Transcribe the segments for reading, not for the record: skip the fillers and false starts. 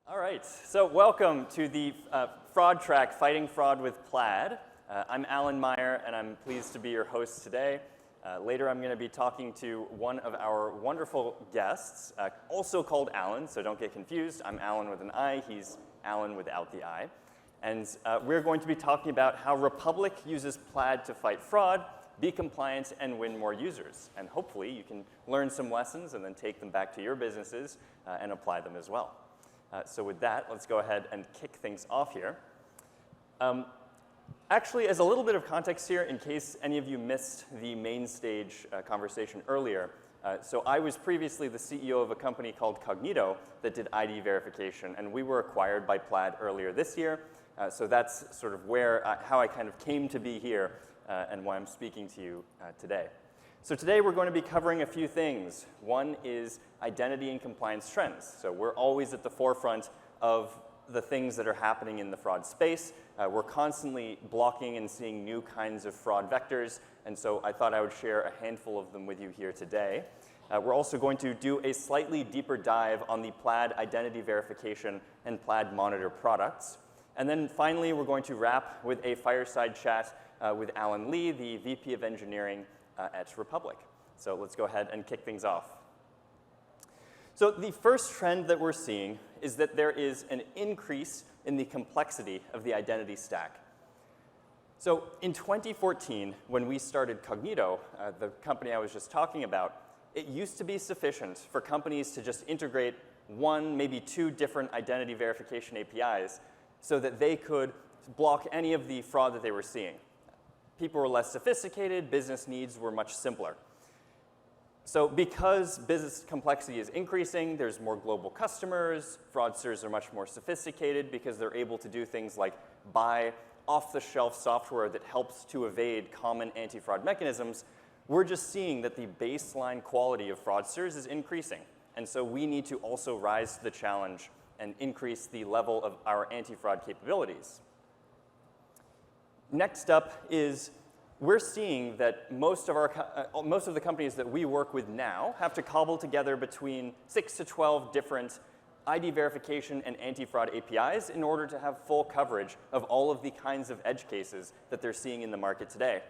All right, so welcome to the fraud track, Fighting Fraud with Plaid. I'm Alan Meyer, and I'm pleased to be your host today. Later, I'm going to be talking to one of our wonderful guests, also called Alan, so don't get confused. I'm Alan with an I, he's Alan without the I. And we're going to be talking about how Republic uses Plaid to fight fraud, be compliant, and win more users. And hopefully, you can learn some lessons and then take them back to your businesses and apply them as well. So with that, let's go ahead and kick things off here. Actually, as a little bit of context here, in case any of you missed the main stage conversation earlier, so I was previously the CEO of a company called Cognito that did ID verification, and we were acquired by Plaid earlier this year. So that's sort of how I kind of came to be here and why I'm speaking to you today. So today we're going to be covering a few things. One is identity and compliance trends. So we're always at the forefront of the things that are happening in the fraud space. We're constantly blocking and seeing new kinds of fraud vectors, and so I thought I would share a handful of them with you here today. We're also going to do a slightly deeper dive on the Plaid identity verification and Plaid monitor products. And then finally, we're going to wrap with a fireside chat with Alan Lee, the VP of Engineering at Republic. So let's go ahead and kick things off. So the first trend that we're seeing is that there is an increase in the complexity of the identity stack. So in 2014, when we started Cognito, the company I was just talking about, it used to be sufficient for companies to just integrate one, maybe two different identity verification APIs so that they could block any of the fraud that they were seeing. People were less sophisticated, business needs were much simpler. So because business complexity is increasing, there's more global customers, fraudsters are much more sophisticated because they're able to do things like buy off-the-shelf software that helps to evade common anti-fraud mechanisms. We're just seeing that the baseline quality of fraudsters is increasing. And so we need to also rise to the challenge and increase the level of our anti-fraud capabilities. Next up is we're seeing that most of the companies that we work with now have to cobble together between 6 to 12 different ID verification and anti-fraud APIs in order to have full coverage of all of the kinds of edge cases that they're seeing in the market today.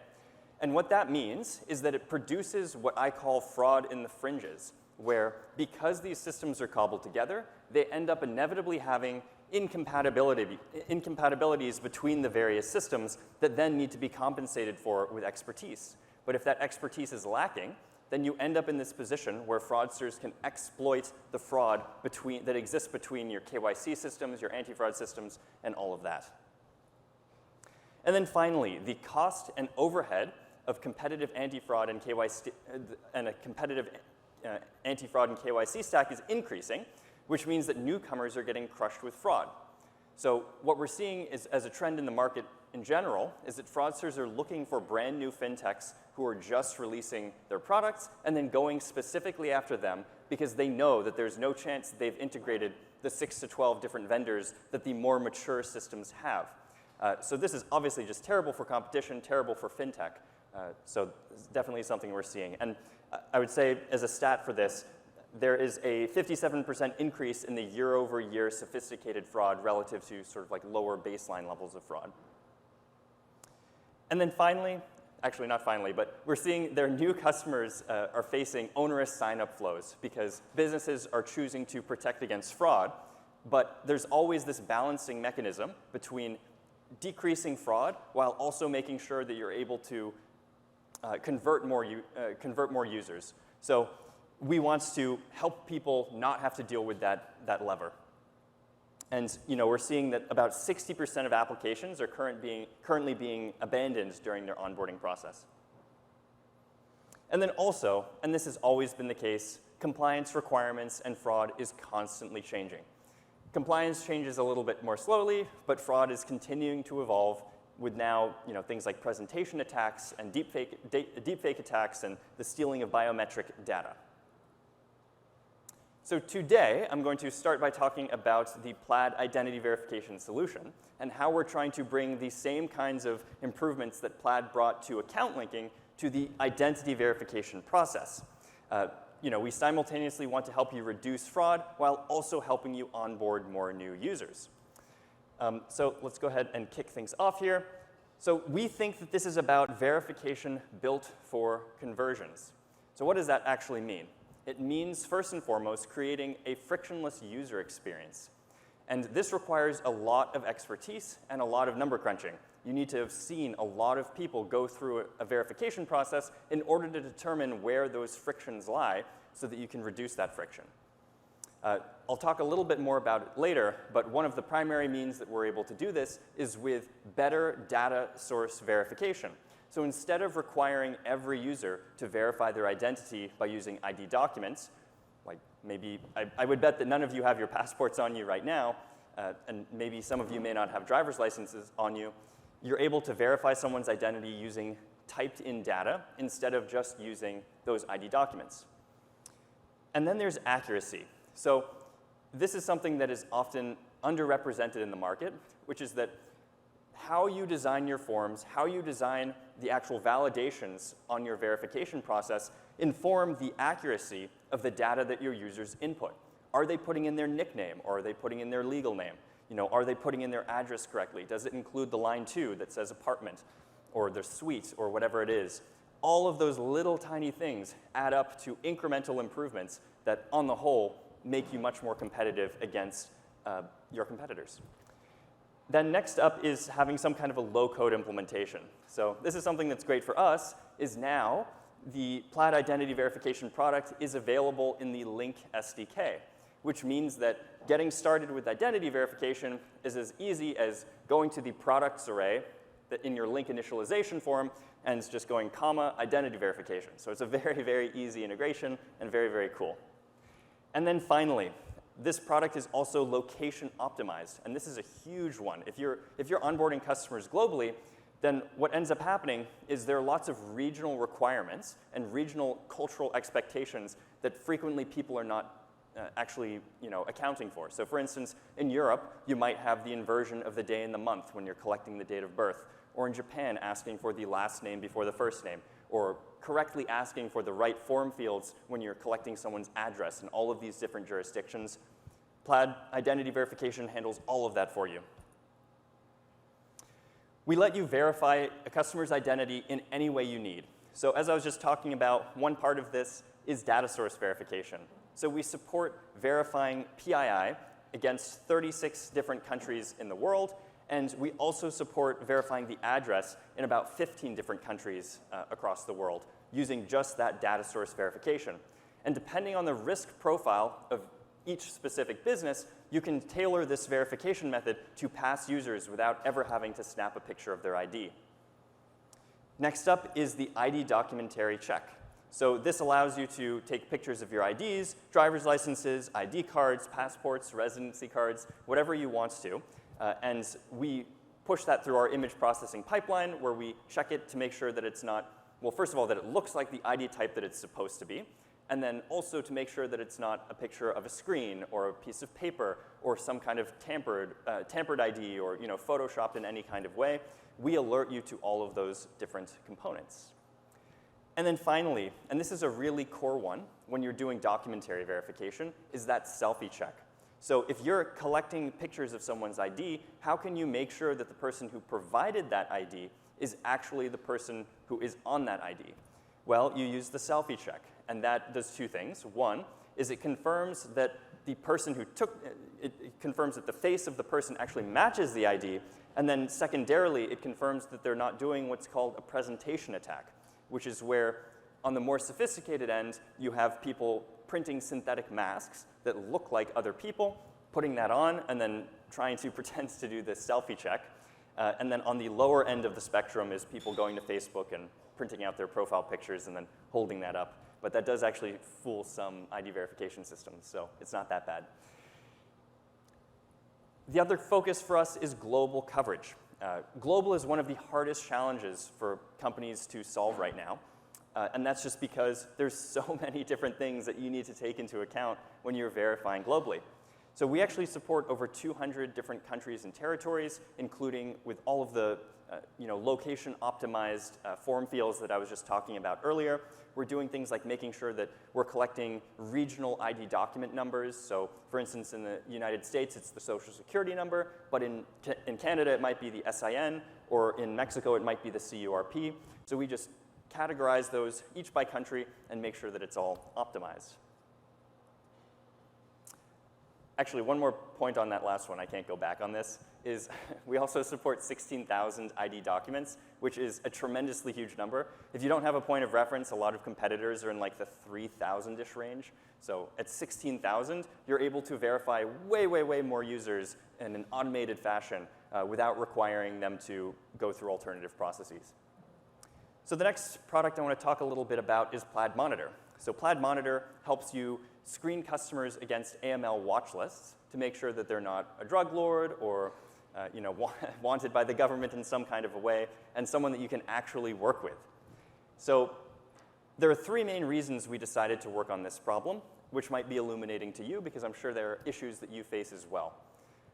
And what that means is that it produces what I call fraud in the fringes, where because these systems are cobbled together, they end up inevitably having incompatibilities between the various systems that then need to be compensated for with expertise. But if that expertise is lacking, then you end up in this position where fraudsters can exploit the fraud that exists between your KYC systems, your anti-fraud systems, and all of that. And then finally, the cost and overhead of competitive anti-fraud and KYC and a competitive anti-fraud and KYC stack is increasing, which means that newcomers are getting crushed with fraud. So what we're seeing is, as a trend in the market in general, is that fraudsters are looking for brand new fintechs who are just releasing their products and then going specifically after them because they know that there's no chance they've integrated the 6 to 12 different vendors that the more mature systems have. So this is obviously just terrible for competition, terrible for fintech. So it's definitely something we're seeing. And I would say, as a stat for this, there is a 57% increase in the year-over-year sophisticated fraud relative to sort of like lower baseline levels of fraud. And then finally, actually not finally, but we're seeing their new customers are facing onerous sign-up flows because businesses are choosing to protect against fraud, but there's always this balancing mechanism between decreasing fraud while also making sure that you're able to convert more users. So we want to help people not have to deal with that lever. And we're seeing that about 60% of applications are currently being abandoned during their onboarding process. And then also, and this has always been the case, compliance requirements and fraud is constantly changing. Compliance changes a little bit more slowly, but fraud is continuing to evolve with now things like presentation attacks and deepfake attacks and the stealing of biometric data. So today, I'm going to start by talking about the Plaid identity verification solution and how we're trying to bring the same kinds of improvements that Plaid brought to account linking to the identity verification process. we simultaneously want to help you reduce fraud while also helping you onboard more new users. So let's go ahead and kick things off here. So we think that this is about verification built for conversions. So what does that actually mean? It means, first and foremost, creating a frictionless user experience. And this requires a lot of expertise and a lot of number crunching. You need to have seen a lot of people go through a verification process in order to determine where those frictions lie so that you can reduce that friction. I'll talk a little bit more about it later, but one of the primary means that we're able to do this is with better data source verification. So instead of requiring every user to verify their identity by using ID documents, like maybe, I would bet that none of you have your passports on you right now, and maybe some of you may not have driver's licenses on you, you're able to verify someone's identity using typed in data instead of just using those ID documents. And then there's accuracy. So this is something that is often underrepresented in the market, which is that how you design your forms, how you design the actual validations on your verification process inform the accuracy of the data that your users input. Are they putting in their nickname, or are they putting in their legal name? Are they putting in their address correctly? Does it include the line 2 that says apartment, or their suite, or whatever it is? All of those little tiny things add up to incremental improvements that, on the whole, make you much more competitive against your competitors. Then next up is having some kind of a low-code implementation. So this is something that's great for us, is now the Plaid identity verification product is available in the Link SDK, which means that getting started with identity verification is as easy as going to the products array in your Link initialization form and just going comma identity verification. So it's a very, very easy integration and very, very cool. And then finally, this product is also location optimized, and this is a huge one. If you're onboarding customers globally, then what ends up happening is there are lots of regional requirements and regional cultural expectations that frequently people are not actually accounting for. So for instance, in Europe, you might have the inversion of the day and the month when you're collecting the date of birth, or in Japan, asking for the last name before the first name, or correctly asking for the right form fields when you're collecting someone's address in all of these different jurisdictions. Plaid identity verification handles all of that for you. We let you verify a customer's identity in any way you need. So as I was just talking about, one part of this is data source verification. So we support verifying PII against 36 different countries in the world, and we also support verifying the address in about 15 different countries across the world using just that data source verification. And depending on the risk profile of each specific business, you can tailor this verification method to pass users without ever having to snap a picture of their ID. Next up is the ID documentary check. So this allows you to take pictures of your IDs, driver's licenses, ID cards, passports, residency cards, whatever you want to. And we push that through our image processing pipeline, where we check it to make sure that it's not, well, first of all, that it looks like the ID type that it's supposed to be, and then also to make sure that it's not a picture of a screen or a piece of paper or some kind of tampered ID or photoshopped in any kind of way. We alert you to all of those different components. And then finally, and this is a really core one when you're doing documentary verification, is that selfie check. So if you're collecting pictures of someone's ID, how can you make sure that the person who provided that ID is actually the person who is on that ID? Well, you use the selfie check, and that does two things. One is it confirms that the person who took it confirms that the face of the person actually matches the ID, and then secondarily, it confirms that they're not doing what's called a presentation attack, which is where on the more sophisticated end, you have people printing synthetic masks that look like other people, putting that on, and then trying to pretend to do this selfie check. And then on the lower end of the spectrum is people going to Facebook and printing out their profile pictures and then holding that up. But that does actually fool some ID verification systems, so it's not that bad. The other focus for us is global coverage. Global is one of the hardest challenges for companies to solve right now. And that's just because there's so many different things that you need to take into account when you're verifying globally. So we actually support over 200 different countries and territories, including with all of the location-optimized form fields that I was just talking about earlier. We're doing things like making sure that we're collecting regional ID document numbers. So for instance, in the United States, it's the Social Security number, but in Canada, it might be the SIN, or in Mexico, it might be the CURP. So we just categorize those each by country and make sure that it's all optimized. Actually, one more point on that last one, I can't go back on this, is we also support 16,000 ID documents, which is a tremendously huge number. If you don't have a point of reference, a lot of competitors are in like the 3,000-ish range. So at 16,000, you're able to verify way, way, way more users in an automated fashion without requiring them to go through alternative processes. So the next product I want to talk a little bit about is Plaid Monitor. So Plaid Monitor helps you screen customers against AML watch lists to make sure that they're not a drug lord or wanted by the government in some kind of a way, and someone that you can actually work with. So there are three main reasons we decided to work on this problem, which might be illuminating to you because I'm sure there are issues that you face as well.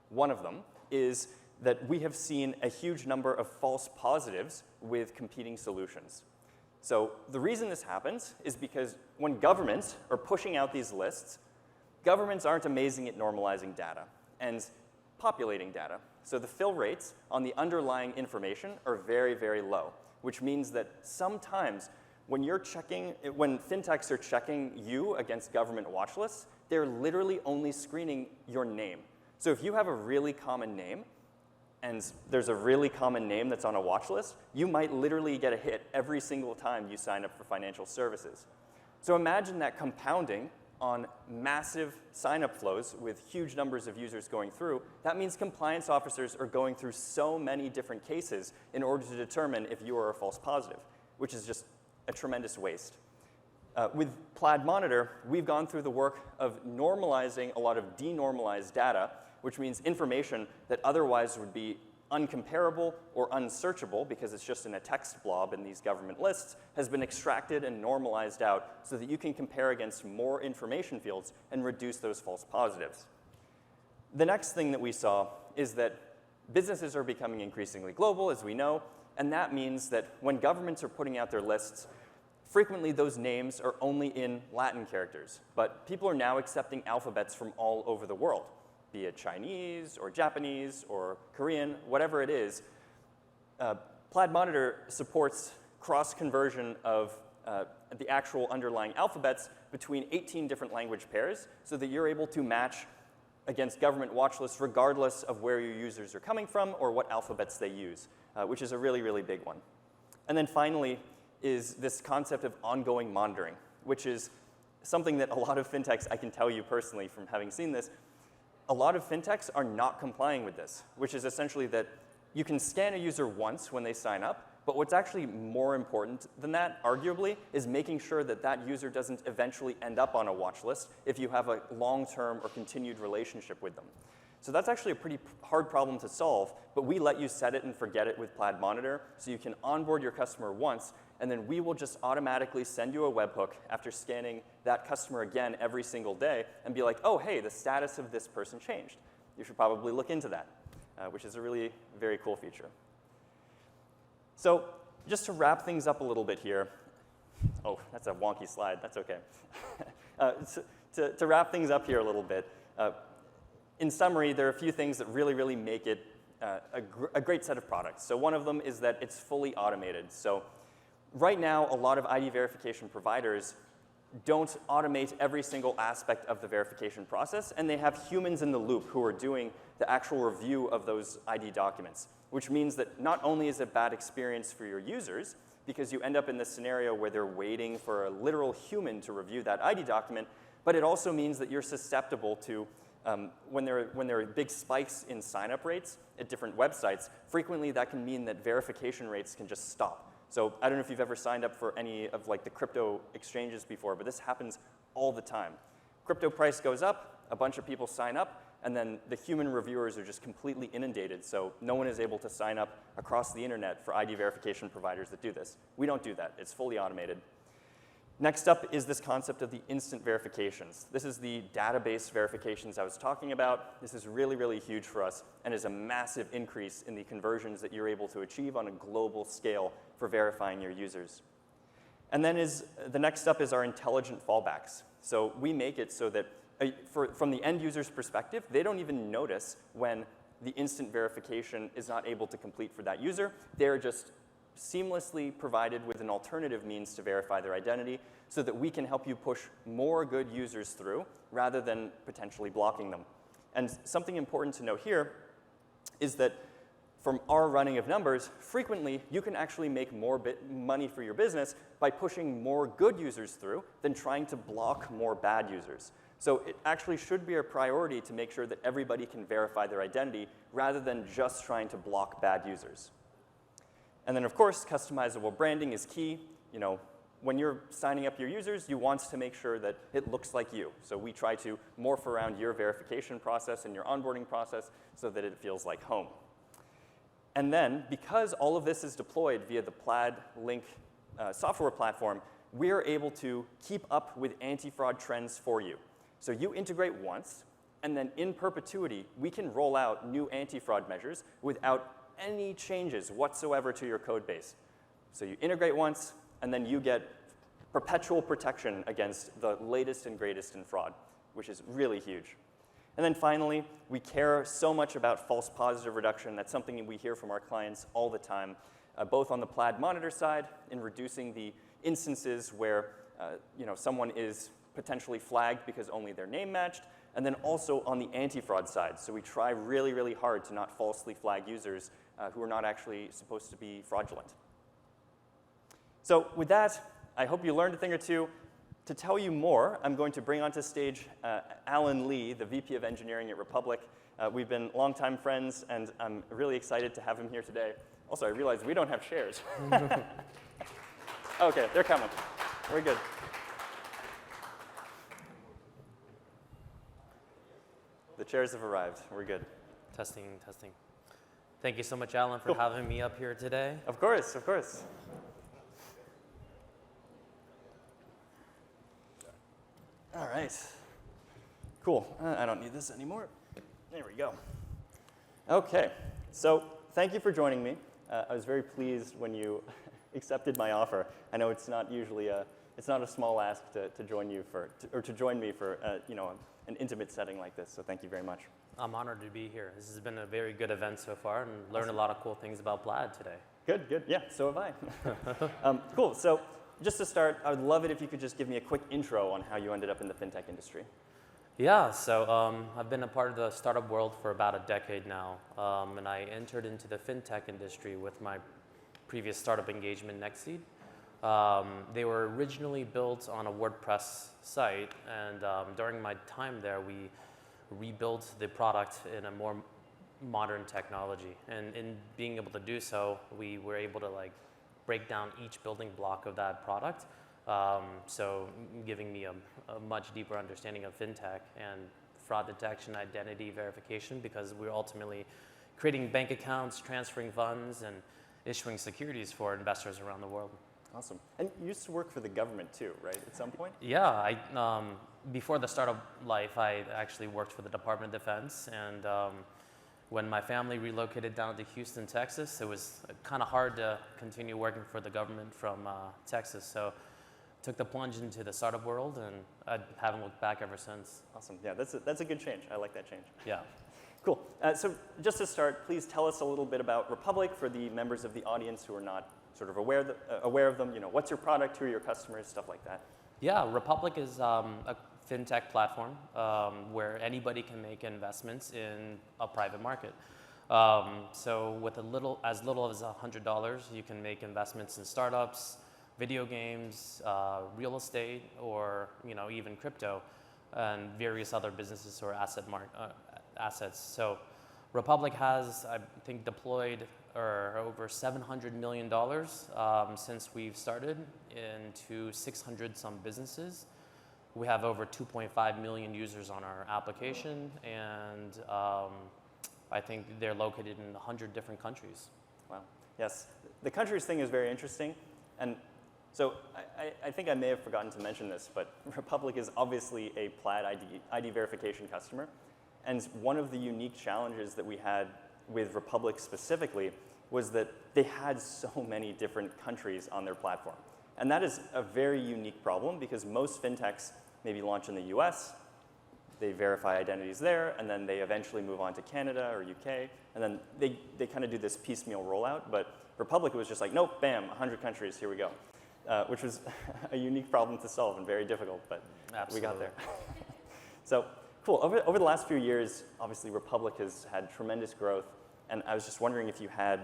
One of them is that we have seen a huge number of false positives with competing solutions. So the reason this happens is because when governments are pushing out these lists, governments aren't amazing at normalizing data and populating data. So the fill rates on the underlying information are very, very low, which means that sometimes when fintechs are checking you against government watch lists, they're literally only screening your name. So if you have a really common name, and there's a really common name that's on a watch list, you might literally get a hit every single time you sign up for financial services. So imagine that compounding on massive sign-up flows with huge numbers of users going through. That means compliance officers are going through so many different cases in order to determine if you are a false positive, which is just a tremendous waste. With Plaid Monitor, we've gone through the work of normalizing a lot of denormalized data, which means information that otherwise would be uncomparable or unsearchable because it's just in a text blob in these government lists, has been extracted and normalized out so that you can compare against more information fields and reduce those false positives. The next thing that we saw is that businesses are becoming increasingly global, as we know, and that means that when governments are putting out their lists, frequently those names are only in Latin characters, but people are now accepting alphabets from all over the world, be it Chinese or Japanese or Korean, whatever it is. Plaid Monitor supports cross-conversion of the actual underlying alphabets between 18 different language pairs so that you're able to match against government watch lists regardless of where your users are coming from or what alphabets they use, which is a really, really big one. And then finally is this concept of ongoing monitoring, which is something that a lot of fintechs, I can tell you personally from having seen this, a lot of fintechs are not complying with this, which is essentially that you can scan a user once when they sign up, but what's actually more important than that, arguably, is making sure that that user doesn't eventually end up on a watch list if you have a long-term or continued relationship with them. So that's actually a pretty hard problem to solve, but we let you set it and forget it with Plaid Monitor, so you can onboard your customer once, and then we will just automatically send you a webhook after scanning that customer again every single day and be like, oh, hey, the status of this person changed. You should probably look into that, which is a really very cool feature. So just to wrap things up a little bit here, oh, that's a wonky slide, that's okay. To wrap things up here a little bit, in summary, there are a few things that really, really make it a great set of products. So one of them is that it's fully automated. So right now, a lot of ID verification providers don't automate every single aspect of the verification process, and they have humans in the loop who are doing the actual review of those ID documents, which means that not only is it a bad experience for your users, because you end up in this scenario where they're waiting for a literal human to review that ID document, but it also means that you're susceptible to, when there are big spikes in sign-up rates at different websites, frequently that can mean that verification rates can just stop. So I don't know if you've ever signed up for any of like the crypto exchanges before, but this happens all the time. Crypto price goes up, a bunch of people sign up, and then the human reviewers are just completely inundated, so no one is able to sign up across the internet for ID verification providers that do this. We don't do that. It's fully automated. Next up is this concept of the instant verifications. This is the database verifications I was talking about. This is really, really huge for us and is a massive increase in the conversions that you're able to achieve on a global scale for verifying your users. And then the next step is our intelligent fallbacks. So we make it so that from the end user's perspective, they don't even notice when the instant verification is not able to complete for that user. They're just seamlessly provided with an alternative means to verify their identity so that we can help you push more good users through rather than potentially blocking them. And something important to note here is that from our running of numbers, frequently you can actually make more money for your business by pushing more good users through than trying to block more bad users. So it actually should be a priority to make sure that everybody can verify their identity rather than just trying to block bad users. And then, of course, customizable branding is key. You know, when you're signing up your users, you want to make sure that it looks like you. So we try to morph around your verification process and your onboarding process so that it feels like home. And then, because all of this is deployed via the Plaid Link software platform, we're able to keep up with anti-fraud trends for you. So you integrate once, and then in perpetuity, we can roll out new anti-fraud measures without any changes whatsoever to your code base. So you integrate once, and then you get perpetual protection against the latest and greatest in fraud, which is really huge. And then finally, we care so much about false positive reduction. That's something we hear from our clients all the time, both on the Plaid monitor side in reducing the instances where someone is potentially flagged because only their name matched, and then also on the anti-fraud side. So we try really, really hard to not falsely flag users who are not actually supposed to be fraudulent. So with that, I hope you learned a thing or two. To tell you more, I'm going to bring onto stage Alan Lee, the VP of Engineering at Republic. We've been longtime friends, and I'm really excited to have him here today. Also, I realized we don't have chairs. OK, they're coming. We're good. The chairs have arrived. We're good. Testing, testing. Thank you so much, Alan, for having me up here today. Of course, of course. All right. Cool. I don't need this anymore. There we go. OK. So thank you for joining me. I was very pleased when you accepted my offer. I know it's not usually it's not a small ask to join you or to join me for an intimate setting like this. So thank you very much. I'm honored to be here. This has been a very good event so far, and learned a lot of cool things about Plaid today. Good, good. Yeah, so have I. Cool. So just to start, I would love it if you could just give me a quick intro on how you ended up in the fintech industry. Yeah, so I've been a part of the startup world for about a decade now, and I entered into the fintech industry with my previous startup engagement, Nextseed. They were originally built on a WordPress site, and during my time there, we rebuilt the product in a more modern technology. And in being able to do so, we were able to break down each building block of that product, so giving me a much deeper understanding of fintech and fraud detection, identity verification, because we're ultimately creating bank accounts, transferring funds, and issuing securities for investors around the world. Awesome. And you used to work for the government too, right, at some point? Yeah, before the startup life, I actually worked for the Department of Defense, and when my family relocated down to Houston, Texas, it was kind of hard to continue working for the government from Texas. So took the plunge into the startup world, and I haven't looked back ever since. Awesome. Yeah, that's a good change. I like that change. Yeah. Cool. So just to start, please tell us a little bit about Republic for the members of the audience who are not sort of aware of them. What's your product, who are your customers, stuff like that. Yeah, Republic is a fintech platform where anybody can make investments in a private market. So with as little as $100, you can make investments in startups, video games, real estate, or even crypto, and various other businesses or assets. So Republic has, I think, deployed over $700 million since we've started into 600 some businesses. We have over 2.5 million users on our application, and I think they're located in 100 different countries. Wow. Yes. The countries thing is very interesting, and So I think I may have forgotten to mention this, but Republic is obviously a Plaid ID verification customer. And one of the unique challenges that we had with Republic specifically was that they had so many different countries on their platform. And that is a very unique problem because most fintechs maybe launch in the US, they verify identities there, and then they eventually move on to Canada or UK, and then they kind of do this piecemeal rollout. But Republic was just like, nope, bam, 100 countries, here we go. Which was a unique problem to solve and very difficult, but Absolutely. we got there. So cool. Over the last few years, obviously Republic has had tremendous growth, and I was just wondering if you had,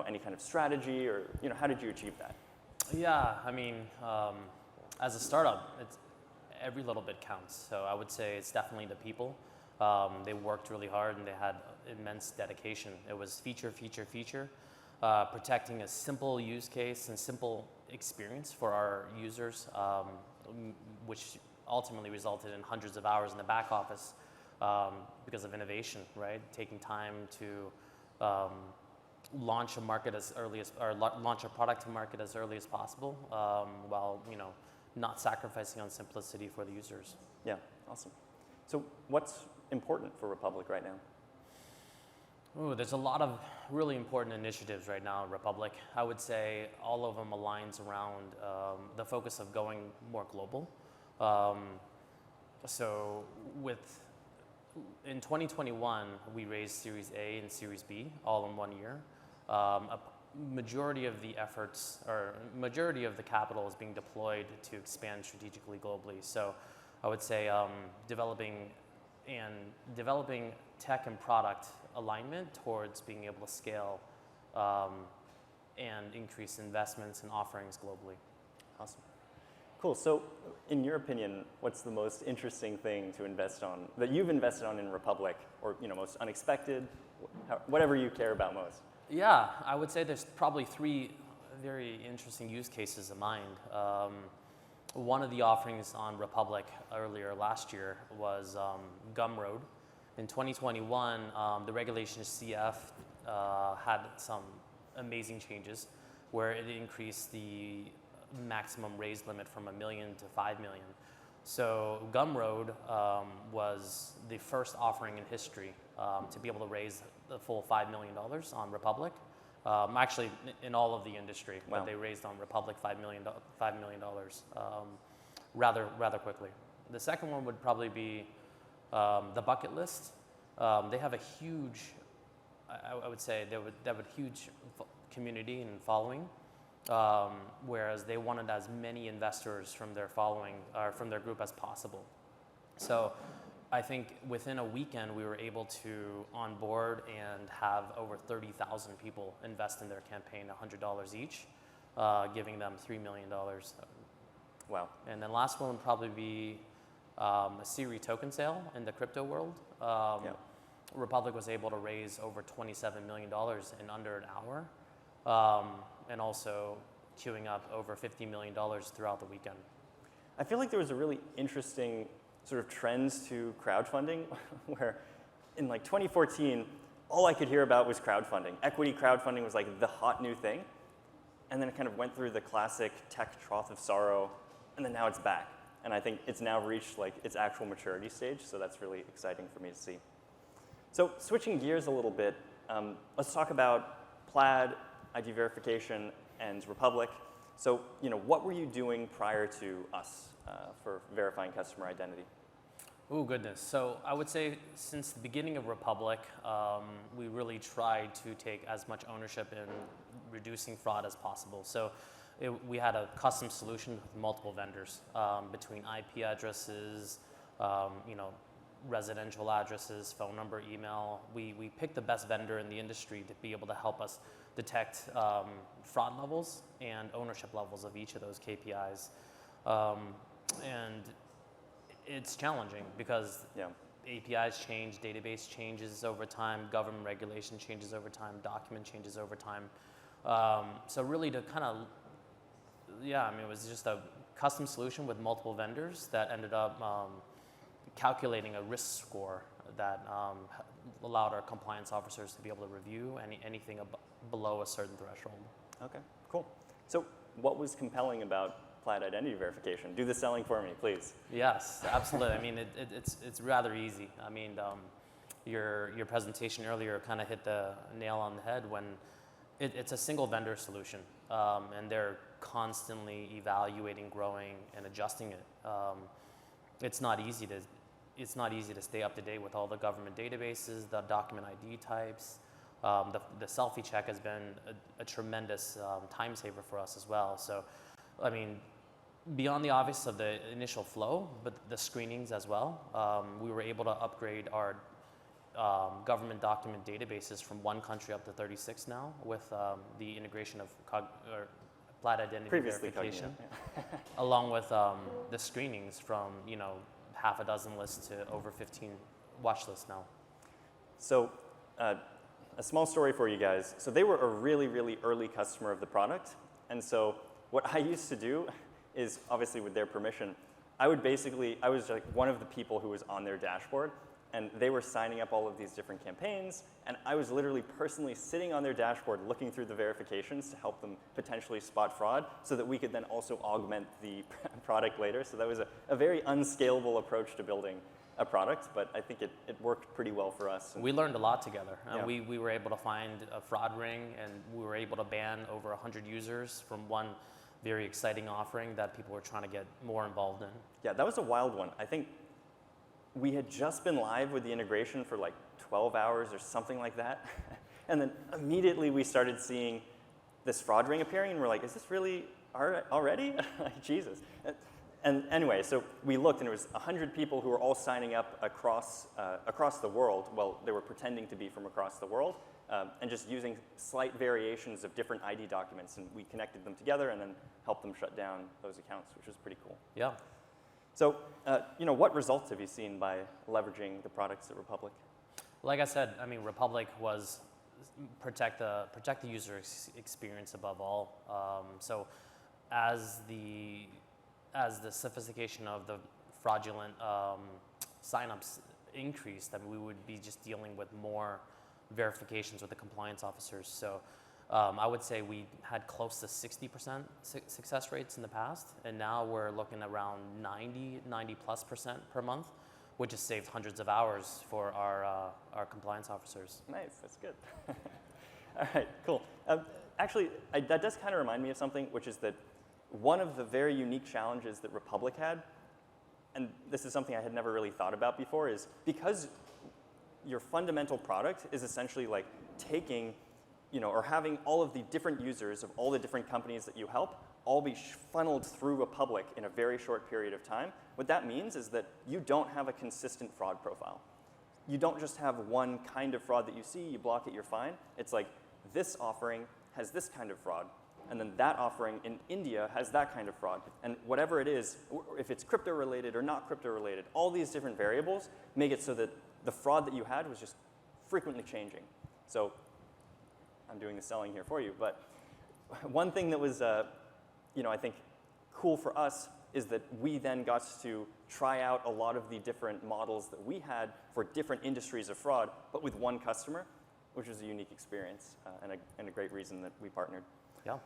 any kind of strategy or, how did you achieve that? Yeah, I mean, as a startup, every little bit counts. So I would say it's definitely the people. They worked really hard and they had immense dedication. It was feature, protecting a simple use case and simple experience for our users, which ultimately resulted in hundreds of hours in the back office because of innovation, right? Taking time to launch a market as early as, or launch a product to market as early as possible, while not sacrificing on simplicity for the users. Yeah, awesome. So what's important for Republic right now? Ooh, there's a lot of really important initiatives right now at Republic. I would say all of them aligns around the focus of going more global. So in 2021, we raised Series A and Series B all in 1 year. A majority of the efforts, or majority of the capital is being deployed to expand strategically globally. So I would say developing tech and product alignment towards being able to scale and increase investments and offerings globally. Awesome. Cool. So in your opinion, what's the most interesting thing to invest on, that you've invested on in Republic, or most unexpected, whatever you care about most? Yeah, I would say there's probably 3 very interesting use cases in mind. One of the offerings on Republic earlier last year was Gumroad. In 2021, the regulations CF had some amazing changes where it increased the maximum raise limit from $1 million to $5 million. So Gumroad was the first offering in history to be able to raise the full $5 million on Republic. Actually, in all of the industry, wow. But they raised on Republic $5 million rather quickly. The second one would probably be the bucket list. They have a huge, I would say, they have a huge community and following, whereas they wanted as many investors from their following, or from their group as possible. So I think within a weekend, we were able to onboard and have over 30,000 people invest in their campaign, $100 each, giving them $3 million. Wow. And then last one would probably be a Siri token sale in the crypto world. Yeah. Republic was able to raise over $27 million in under an hour, and also queuing up over $50 million throughout the weekend. I feel like there was a really interesting sort of trends to crowdfunding where in like 2014, all I could hear about was crowdfunding. Equity crowdfunding was like the hot new thing. And then it kind of went through the classic tech trough of sorrow, and then now it's back. And I think it's now reached like its actual maturity stage, so that's really exciting for me to see. So switching gears a little bit, let's talk about Plaid, ID verification, and Republic. So what were you doing prior to us for verifying customer identity? Oh, goodness. So I would say since the beginning of Republic, we really tried to take as much ownership in reducing fraud as possible. So we had a custom solution with multiple vendors between IP addresses, residential addresses, phone number, email. We picked the best vendor in the industry to be able to help us detect fraud levels and ownership levels of each of those KPIs. And it's challenging because APIs change, database changes over time, government regulation changes over time, document changes over time. So really to kind of, it was just a custom solution with multiple vendors that ended up calculating a risk score that allowed our compliance officers to be able to review anything below a certain threshold. Okay, cool. So what was compelling about Plaid identity verification? Do the selling for me, please. Yes, absolutely. I mean, it's rather easy. I mean, your presentation earlier kind of hit the nail on the head when it's a single vendor solution, and they're constantly evaluating, growing, and adjusting it. It's not easy to stay up to date with all the government databases, the document ID types. The selfie check has been a tremendous time saver for us as well. So, I mean, beyond the obvious of the initial flow, but the screenings as well, we were able to upgrade our government document databases from one country up to 36 now with the integration of Plaid identity Previously verification, yeah. along with the screenings from half a dozen lists to over 15 watch lists now. So a small story for you guys. So they were a really, really early customer of the product. And so what I used to do is, obviously with their permission, I was like one of the people who was on their dashboard, and they were signing up all of these different campaigns, and I was literally personally sitting on their dashboard looking through the verifications to help them potentially spot fraud so that we could then also augment the product later. So that was a very unscalable approach to building a product, but I think it worked pretty well for us. We learned a lot together. Yeah. We were able to find a fraud ring, and we were able to ban over 100 users from one very exciting offering that people were trying to get more involved in. Yeah, that was a wild one. I think we had just been live with the integration for like 12 hours or something like that. And then immediately we started seeing this fraud ring appearing, and we're like, is this really already? Like, Jesus. And anyway, so we looked, and it was 100 people who were all signing up across the world. Well, they were pretending to be from across the world, and just using slight variations of different ID documents. And we connected them together and then helped them shut down those accounts, which was pretty cool. Yeah. So, what results have you seen by leveraging the products at Republic? Like I said, I mean, Republic was protect the user experience above all. So, as the sophistication of the fraudulent signups increased, I mean, we would be just dealing with more verifications with the compliance officers. So I would say we had close to 60% success rates in the past, and now we're looking around 90+% per month, which has saved hundreds of hours for our compliance officers. Nice, that's good. All right, cool. Actually, that does kind of remind me of something, which is that one of the very unique challenges that Republic had, and this is something I had never really thought about before, is because your fundamental product is essentially like taking, or having all of the different users of all the different companies that you help all be funneled through Republic in a very short period of time. What that means is that you don't have a consistent fraud profile. You don't just have one kind of fraud that you see, you block it, you're fine. It's like this offering has this kind of fraud, and then that offering in India has that kind of fraud. And whatever it is, if it's crypto related or not crypto related, all these different variables make it so that the fraud that you had was just frequently changing. So I'm doing the selling here for you, but one thing that was, I think cool for us is that we then got to try out a lot of the different models that we had for different industries of fraud, but with one customer, which was a unique experience and a great reason that we partnered. Yeah.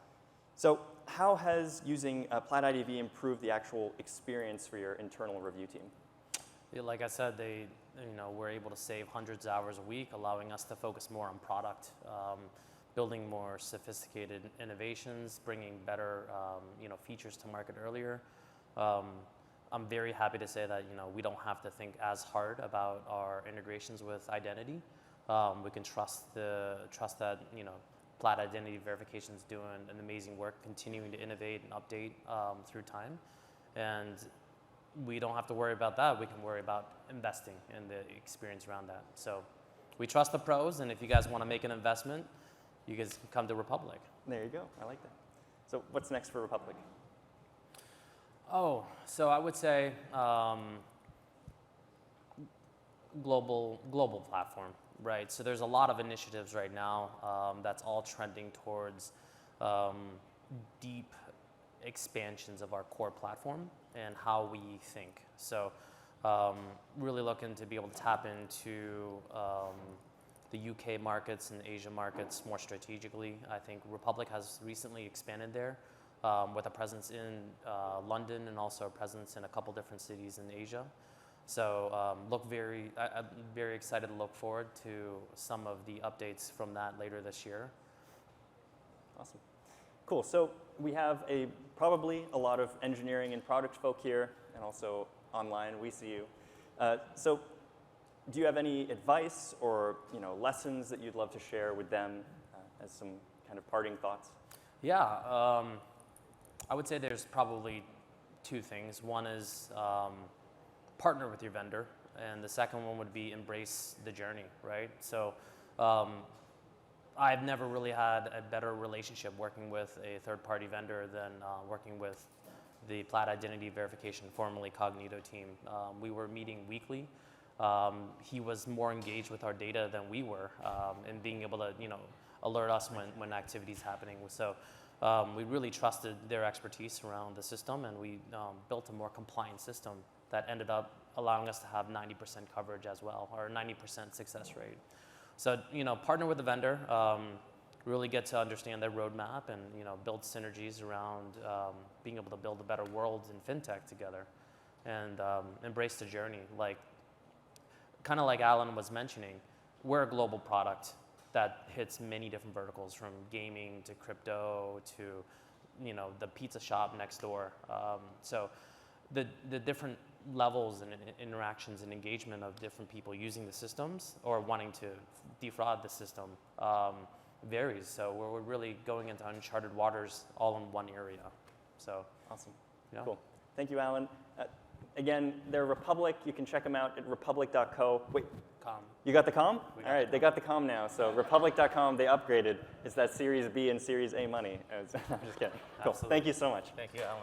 So how has using Plaid IDV improved the actual experience for your internal review team? Yeah, like I said, we're able to save hundreds of hours a week, allowing us to focus more on product, building more sophisticated innovations, bringing better features to market earlier. I'm very happy to say that we don't have to think as hard about our integrations with identity. We can trust that Plaid identity verification is doing an amazing work, continuing to innovate and update through time, and we don't have to worry about that. We can worry about investing in the experience around that. So we trust the pros, and if you guys want to make an investment, you guys can come to Republic. There you go. I like that. So what's next for Republic? Oh, so I would say global platform, right? So there's a lot of initiatives right now that's all trending towards deep expansions of our core platform and how we think. So really looking to be able to tap into the UK markets and Asia markets more strategically. I think Republic has recently expanded there. with a presence in London and also a presence in a couple different cities in Asia. So I'm very excited to look forward to some of the updates from that later this year. Awesome. Cool. So we have probably a lot of engineering and product folk here, and also online. We see you. So do you have any advice or lessons that you'd love to share with them as some kind of parting thoughts? Yeah, I would say there's probably two things. One is partner with your vendor, and the second one would be embrace the journey, right? So I've never really had a better relationship working with a third-party vendor than working with the Plaid Identity Verification, formerly Cognito team. We were meeting weekly. He was more engaged with our data than we were, and being able to, alert us when activity's happening. So we really trusted their expertise around the system, and we built a more compliant system that ended up allowing us to have 90% coverage as well, or 90% success rate. So, partner with the vendor, really get to understand their roadmap, and build synergies around being able to build a better world in fintech together, and embrace the journey. Kind of like Alan was mentioning, we're a global product that hits many different verticals, from gaming to crypto to the pizza shop next door. So the different levels and interactions and engagement of different people using the systems or wanting to defraud the system varies. So we're really going into uncharted waters all in one area. So awesome. Yeah. Cool. Thank you, Alan. Again, they're Republic. You can check them out at republic.co. Wait. Com. You got the com? All right, they got the com now. So republic.com, they upgraded. It's that Series B and Series A money. I'm just kidding. Cool. Absolutely. Thank you so much. Thank you, Alan.